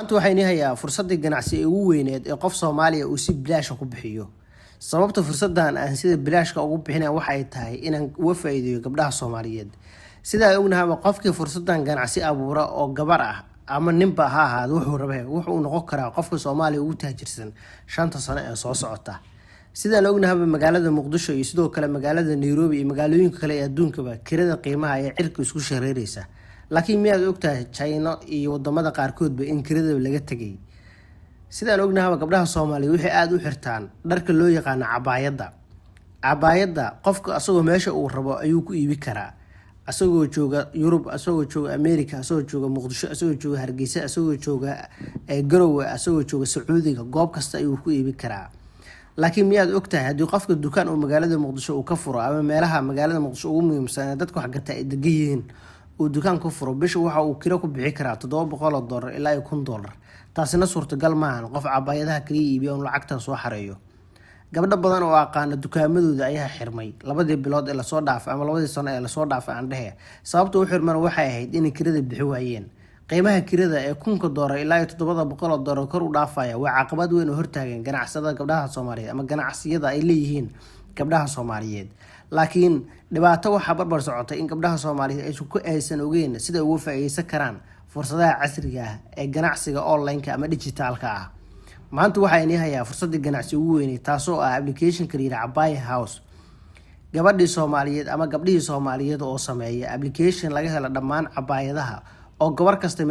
Maanta waxaan hayaa fursadii ganacsi ee ugu weyneed ee qof Soomaaliya uu si bilaash ah ku bixiyo. Sababta fursadan aan sida bilaashka ugu bixinay waxa ay tahay inaan uga faa'iideeyo gabdhaha Soomaaliyeed. Sida ay ognahay qofkii fursadan ganacsi abuura oo gabar ah ama ninba ha ahaado wuxuu noqon karaa qofka Soomaaliya ugu taajirsan 5 sano ee soo socota. Sida la ognahay magaalada Muqdisho iyo sidoo kale magaalada Nairobi iyo magaalooyinka kale ee adduunka kirada qiimaha ay cirka isku shareeraysa. Laakiin miyaad ogtahay China iyo wadamada qaarkood in kirada laga tagay. Sidaan ognahay gabdhaha Soomaaliyeed waxay aad u xirtaan dharka loo yaqaan cabaayada. Cabaayada qofka asagoo meesha uu rabo ayuu ku iibi karaa. Asagoo jooga Yurub, asagoo jooga America, asagoo jooga Muqdisho, asagoo jooga Hargeysa, asagoo jooga Garowe, asagoo jooga Sacuudiga, goob kasta ayuu ku iibi karaa. Laakiin miyaad ogtahay haddii qofka dukaan oo magaalada Muqdisho uu ka furo ama meelaha magaalada Muqdisho ugu muhiimsan dadku wax gata ay degan yihiin uu dukaan ku furo bisha waxa uu kiro ku bixi karaa $700 ilaa $1000. taasina suurtagal maahan qof cabaayadaha kaliya iibiyo oo lacagta soo xareeyo. Gabdho badan oo aqaan dukaamadooda ayaa xirmay 2 bilood ee la soo dhaafay ama 2 sano ee la soo dhaafay aan dhahay. Sababta uu xirmana waxay ahayd in kirada bixi waayeen. Qiimaha kirada ee $1000 ilaa $700 kor u dhaafaya waa caqabad weyn oo hortaagan ganacsatada gabdhaha Soomaaliyeed ama ganacsiyada ay leeyihiin gabdhaha Soomaaliyeed. Laakiin dhibaato waxa barbar socota in gabdhaha Soomaaliyeed aysan ogeyn sida ugu faa'iideysan karaan fursadaha casriga ah ee ganacsiga online-ka ama digital-ka ah. Maanta waxaan hayaa fursad ganacsi ugu weyn taasoo ah application-ka Abaya House. Gabadhii Soomaaliyeed ama gabdhihii Soomaaliyeed oo sameeya application laga helo dhammaan cabaayadaha oo gabar kasta